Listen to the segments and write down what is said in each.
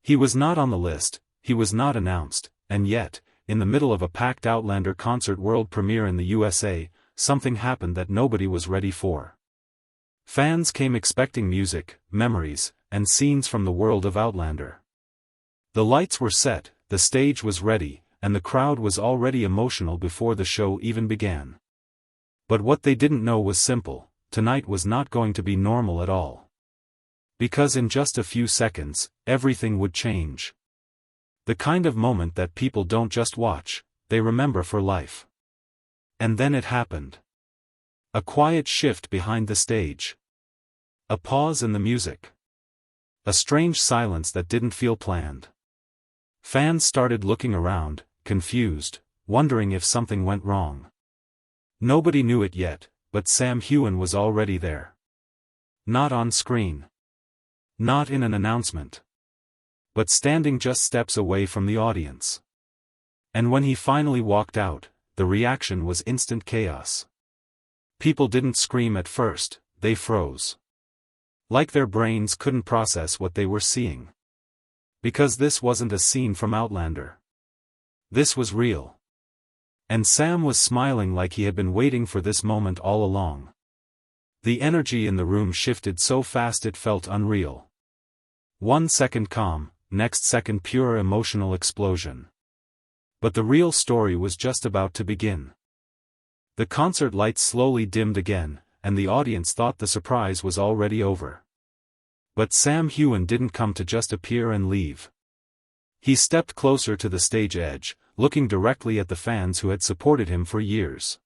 He was not on the list, he was not announced, and yet, in the middle of a packed Outlander Concert World Premiere in the USA, something happened that nobody was ready for. Fans came expecting music, memories, and scenes from the world of Outlander. The lights were set, the stage was ready, and the crowd was already emotional before the show even began. But what they didn't know was simple: tonight was not going to be normal at all. Because in just a few seconds, everything would change. The kind of moment that people don't just watch, they remember for life. And then it happened. A quiet shift behind the stage. A pause in the music. A strange silence that didn't feel planned. Fans started looking around, confused, wondering if something went wrong. Nobody knew it yet, but Sam Heughan was already there. Not on screen. Not in an announcement. But standing just steps away from the audience. And when he finally walked out, the reaction was instant chaos. People didn't scream at first, they froze. Like their brains couldn't process what they were seeing. Because this wasn't a scene from Outlander. This was real. And Sam was smiling like he had been waiting for this moment all along. The energy in the room shifted so fast it felt unreal. 1 second calm, next second pure emotional explosion. But the real story was just about to begin. The concert lights slowly dimmed again, and the audience thought the surprise was already over. But Sam Heughan didn't come to just appear and leave. He stepped closer to the stage edge, looking directly at the fans who had supported him for years.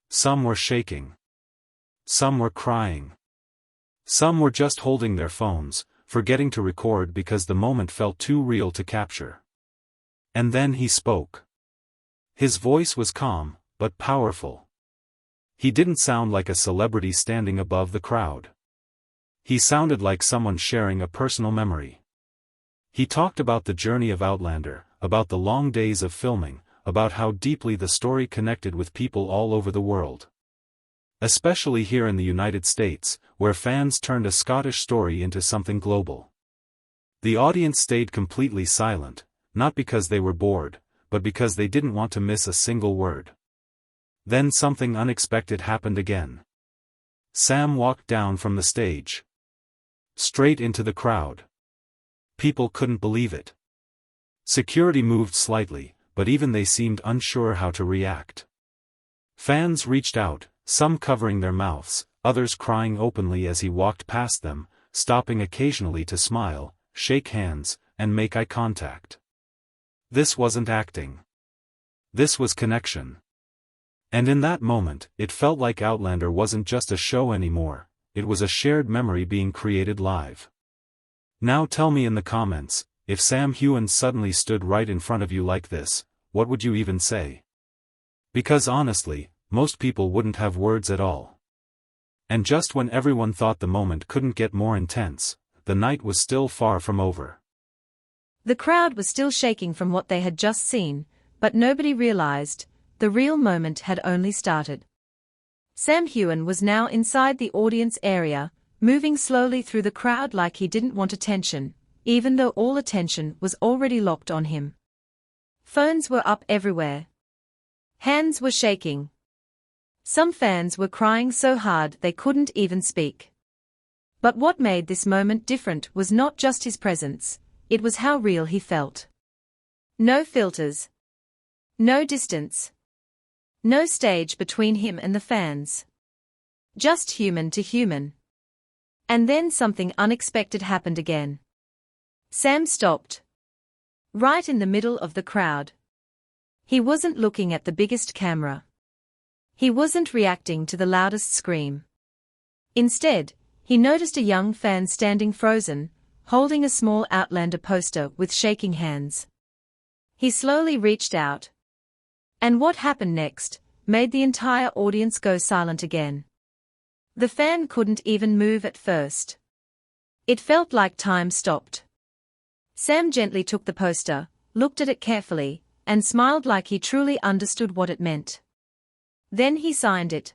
Some were shaking. Some were crying. Some were just holding their phones, forgetting to record because the moment felt too real to capture. And then he spoke. His voice was calm, but powerful. He didn't sound like a celebrity standing above the crowd. He sounded like someone sharing a personal memory. He talked about the journey of Outlander, about the long days of filming, about how deeply the story connected with people all over the world. Especially here in the United States, where fans turned a Scottish story into something global. The audience stayed completely silent, not because they were bored, but because they didn't want to miss a single word. Then something unexpected happened again. Sam walked down from the stage. Straight into the crowd. People couldn't believe it. Security moved slightly, but even they seemed unsure how to react. Fans reached out, some covering their mouths, others crying openly as he walked past them, stopping occasionally to smile, shake hands, and make eye contact. This wasn't acting. This was connection. And in that moment, it felt like Outlander wasn't just a show anymore, it was a shared memory being created live. Now tell me in the comments, if Sam Heughan suddenly stood right in front of you like this, what would you even say? Because honestly, most people wouldn't have words at all. And just when everyone thought the moment couldn't get more intense, the night was still far from over. The crowd was still shaking from what they had just seen, but nobody realized the real moment had only started. Sam Heughan was now inside the audience area, moving slowly through the crowd like he didn't want attention, even though all attention was already locked on him. Phones were up everywhere. Hands were shaking. Some fans were crying so hard they couldn't even speak. But what made this moment different was not just his presence, it was how real he felt. No filters. No distance. No stage between him and the fans. Just human to human. And then something unexpected happened again. Sam stopped. Right in the middle of the crowd. He wasn't looking at the biggest camera. He wasn't reacting to the loudest scream. Instead, he noticed a young fan standing frozen, holding a small Outlander poster with shaking hands. He slowly reached out. And what happened next made the entire audience go silent again. The fan couldn't even move at first. It felt like time stopped. Sam gently took the poster, looked at it carefully, and smiled like he truly understood what it meant. Then he signed it.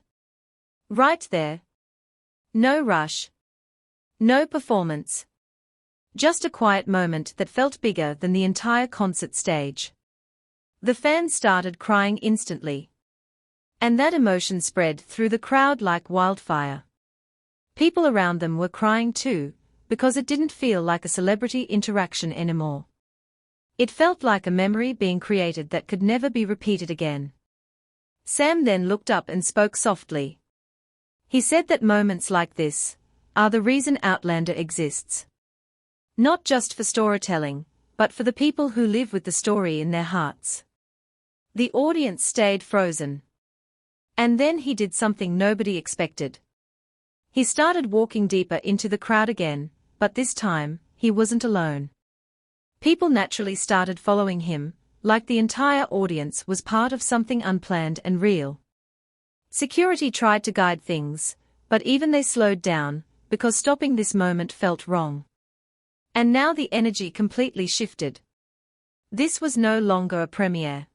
Right there. No rush. No performance. Just a quiet moment that felt bigger than the entire concert stage. The fans started crying instantly. And that emotion spread through the crowd like wildfire. People around them were crying too, because it didn't feel like a celebrity interaction anymore. It felt like a memory being created that could never be repeated again. Sam then looked up and spoke softly. He said that moments like this are the reason Outlander exists. Not just for storytelling, but for the people who live with the story in their hearts. The audience stayed frozen. And then he did something nobody expected. He started walking deeper into the crowd again, but this time, he wasn't alone. People naturally started following him, like the entire audience was part of something unplanned and real. Security tried to guide things, but even they slowed down, because stopping this moment felt wrong. And now the energy completely shifted. This was no longer a premiere.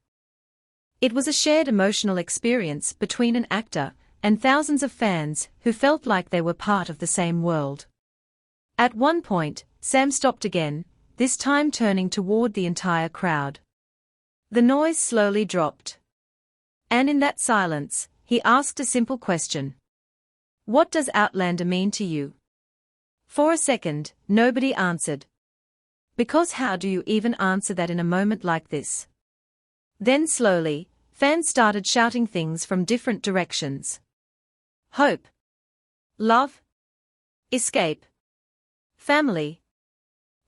It was a shared emotional experience between an actor and thousands of fans who felt like they were part of the same world. At one point, Sam stopped again, this time turning toward the entire crowd. The noise slowly dropped. And in that silence, he asked a simple question. What does Outlander mean to you? For a second, nobody answered. Because how do you even answer that in a moment like this? Then slowly, fans started shouting things from different directions. Hope. Love. Escape. Family.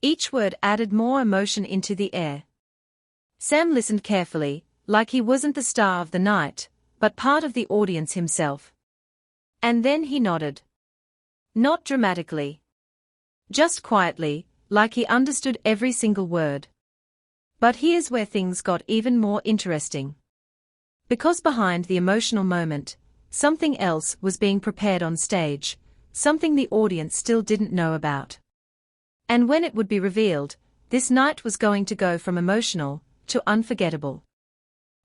Each word added more emotion into the air. Sam listened carefully, like he wasn't the star of the night, but part of the audience himself. And then he nodded. Not dramatically. Just quietly, like he understood every single word. But here's where things got even more interesting. Because behind the emotional moment, something else was being prepared on stage, something the audience still didn't know about. And when it would be revealed, this night was going to go from emotional to unforgettable.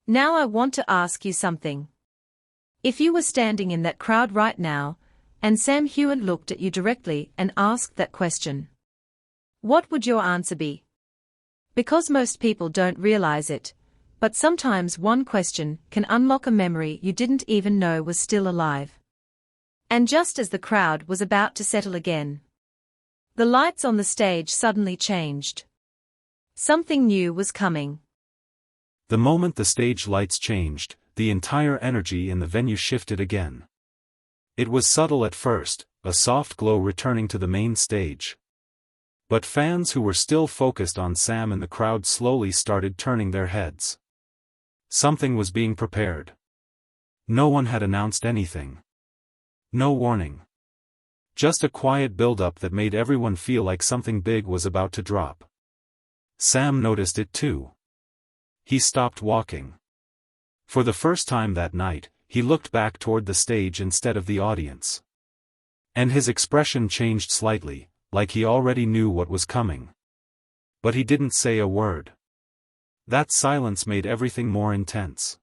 Now I want to ask you something. If you were standing in that crowd right now, and Sam Heughan looked at you directly and asked that question, what would your answer be? Because most people don't realize it, but sometimes one question can unlock a memory you didn't even know was still alive. And just as the crowd was about to settle again, the lights on the stage suddenly changed. Something new was coming. The moment the stage lights changed, the entire energy in the venue shifted again. It was subtle at first, a soft glow returning to the main stage. But fans who were still focused on Sam in the crowd slowly started turning their heads. Something was being prepared. No one had announced anything. No warning. Just a quiet build-up that made everyone feel like something big was about to drop. Sam noticed it too. He stopped walking. For the first time that night, he looked back toward the stage instead of the audience. And his expression changed slightly, like he already knew what was coming. But he didn't say a word. That silence made everything more intense.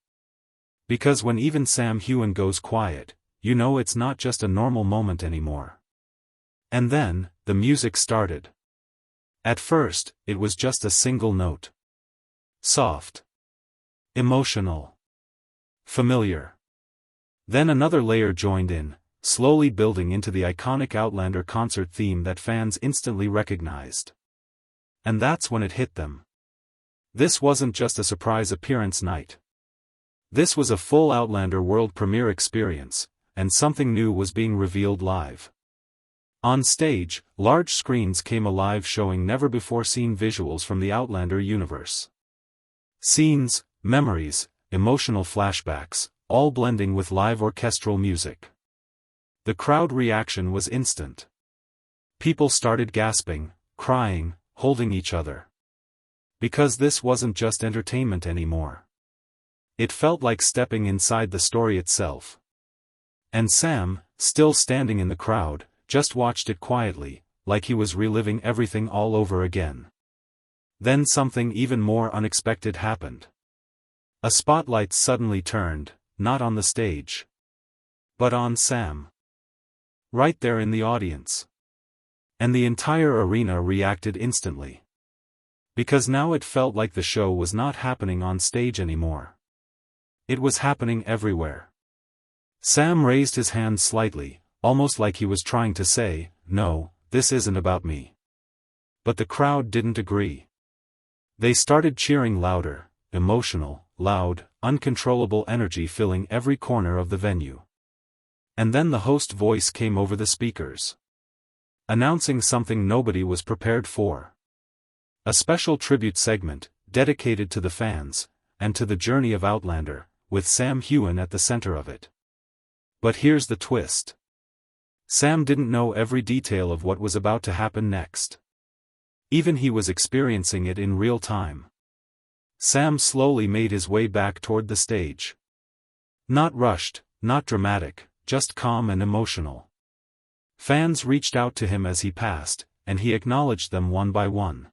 Because when even Sam Heughan goes quiet, you know it's not just a normal moment anymore. And then, the music started. At first, it was just a single note. Soft. Emotional. Familiar. Then another layer joined in, slowly building into the iconic Outlander concert theme that fans instantly recognized. And that's when it hit them. This wasn't just a surprise appearance night. This was a full Outlander world premiere experience, and something new was being revealed live. On stage, large screens came alive showing never-before-seen visuals from the Outlander universe. Scenes, memories, emotional flashbacks, all blending with live orchestral music. The crowd reaction was instant. People started gasping, crying, holding each other. Because this wasn't just entertainment anymore. It felt like stepping inside the story itself. And Sam, still standing in the crowd, just watched it quietly, like he was reliving everything all over again. Then something even more unexpected happened. A spotlight suddenly turned, not on the stage, but on Sam. Right there in the audience. And the entire arena reacted instantly. Because now it felt like the show was not happening on stage anymore. It was happening everywhere. Sam raised his hand slightly, almost like he was trying to say, "No, this isn't about me." But the crowd didn't agree. They started cheering louder, emotional, loud, uncontrollable energy filling every corner of the venue. And then the host voice came over the speakers, announcing something nobody was prepared for. A special tribute segment, dedicated to the fans, and to the journey of Outlander, with Sam Heughan at the center of it. But here's the twist. Sam didn't know every detail of what was about to happen next. Even he was experiencing it in real time. Sam slowly made his way back toward the stage. Not rushed, not dramatic, just calm and emotional. Fans reached out to him as he passed, and he acknowledged them one by one.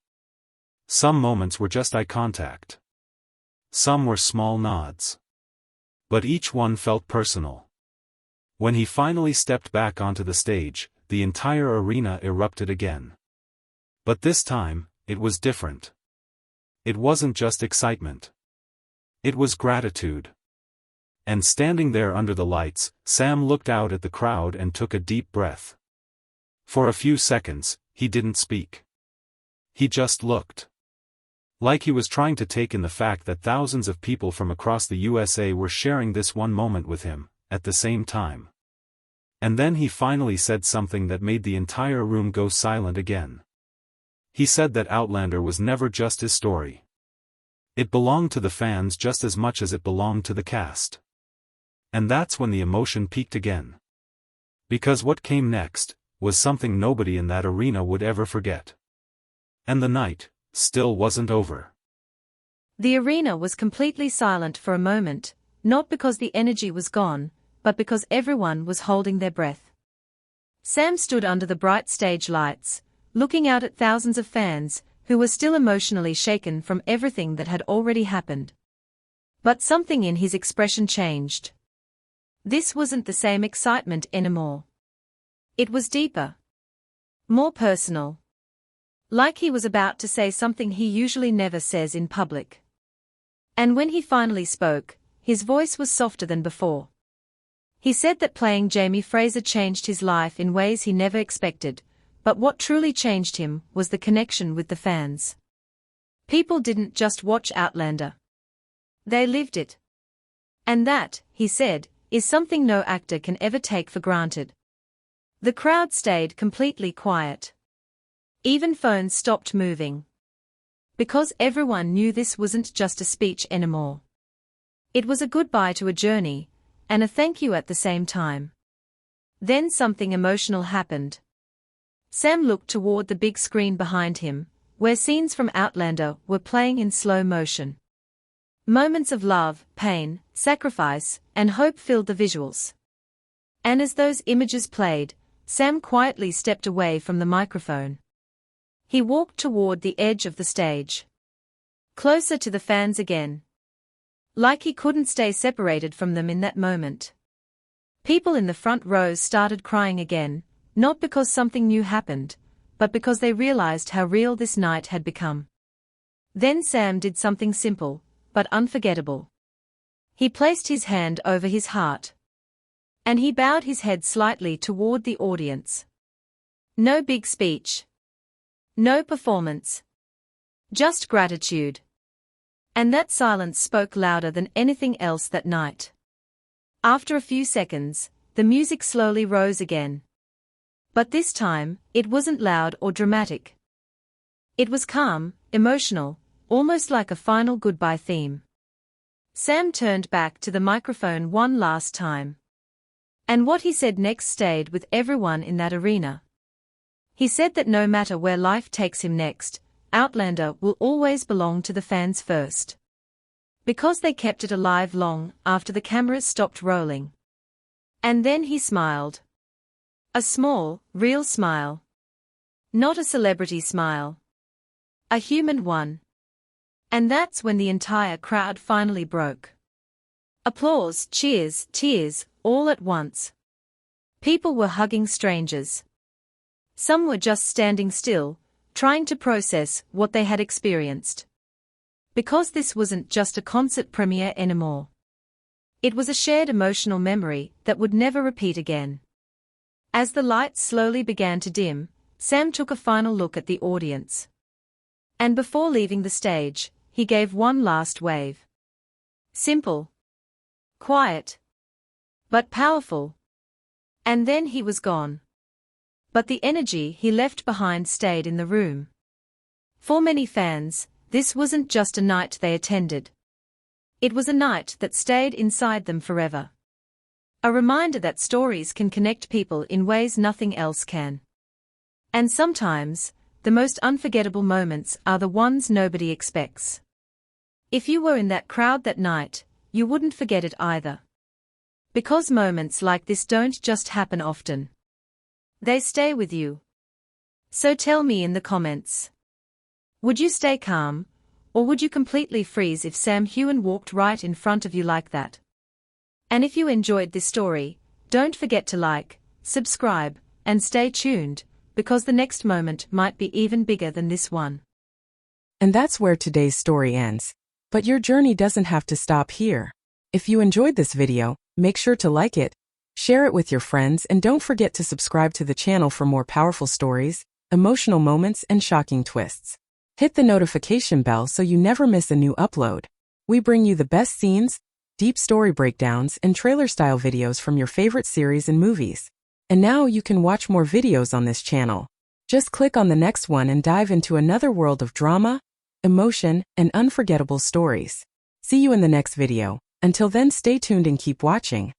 Some moments were just eye contact. Some were small nods. But each one felt personal. When he finally stepped back onto the stage, the entire arena erupted again. But this time, it was different. It wasn't just excitement. It was gratitude. And standing there under the lights, Sam looked out at the crowd and took a deep breath. For a few seconds, he didn't speak. He just looked. Like he was trying to take in the fact that thousands of people from across the USA were sharing this one moment with him, at the same time. And then he finally said something that made the entire room go silent again. He said that Outlander was never just his story. It belonged to the fans just as much as it belonged to the cast. And that's when the emotion peaked again. Because what came next was something nobody in that arena would ever forget. And the night still wasn't over. The arena was completely silent for a moment, not because the energy was gone, but because everyone was holding their breath. Sam stood under the bright stage lights, looking out at thousands of fans, who were still emotionally shaken from everything that had already happened. But something in his expression changed. This wasn't the same excitement anymore. It was deeper. More personal. Like he was about to say something he usually never says in public. And when he finally spoke, his voice was softer than before. He said that playing Jamie Fraser changed his life in ways he never expected, but what truly changed him was the connection with the fans. People didn't just watch Outlander. They lived it. And that, he said, is something no actor can ever take for granted. The crowd stayed completely quiet. Even phones stopped moving. Because everyone knew this wasn't just a speech anymore. It was a goodbye to a journey, and a thank you at the same time. Then something emotional happened. Sam looked toward the big screen behind him, where scenes from Outlander were playing in slow motion. Moments of love, pain, sacrifice, and hope filled the visuals. And as those images played, Sam quietly stepped away from the microphone. He walked toward the edge of the stage. Closer to the fans again. Like he couldn't stay separated from them in that moment. People in the front rows started crying again, not because something new happened, but because they realized how real this night had become. Then Sam did something simple, but unforgettable. He placed his hand over his heart. And he bowed his head slightly toward the audience. No big speech. No performance. Just gratitude. And that silence spoke louder than anything else that night. After a few seconds, the music slowly rose again. But this time, it wasn't loud or dramatic. It was calm, emotional, almost like a final goodbye theme. Sam turned back to the microphone one last time. And what he said next stayed with everyone in that arena. He said that no matter where life takes him next, Outlander will always belong to the fans first. Because they kept it alive long after the cameras stopped rolling. And then he smiled. A small, real smile. Not a celebrity smile. A human one. And that's when the entire crowd finally broke. Applause, cheers, tears, all at once. People were hugging strangers. Some were just standing still, trying to process what they had experienced. Because this wasn't just a concert premiere anymore. It was a shared emotional memory that would never repeat again. As the lights slowly began to dim, Sam took a final look at the audience. And before leaving the stage, he gave one last wave. Simple. Quiet. But powerful. And then he was gone. But the energy he left behind stayed in the room. For many fans, this wasn't just a night they attended. It was a night that stayed inside them forever. A reminder that stories can connect people in ways nothing else can. And sometimes, the most unforgettable moments are the ones nobody expects. If you were in that crowd that night, you wouldn't forget it either. Because moments like this don't just happen often. They stay with you. So tell me in the comments. Would you stay calm, or would you completely freeze if Sam Heughan walked right in front of you like that? And if you enjoyed this story, don't forget to like, subscribe, and stay tuned, because the next moment might be even bigger than this one. And that's where today's story ends. But your journey doesn't have to stop here. If you enjoyed this video, make sure to like it, share it with your friends, and don't forget to subscribe to the channel for more powerful stories, emotional moments, and shocking twists. Hit the notification bell so you never miss a new upload. We bring you the best scenes, deep story breakdowns, and trailer-style videos from your favorite series and movies. And now you can watch more videos on this channel. Just click on the next one and dive into another world of drama, emotion, and unforgettable stories. See you in the next video. Until then, stay tuned and keep watching.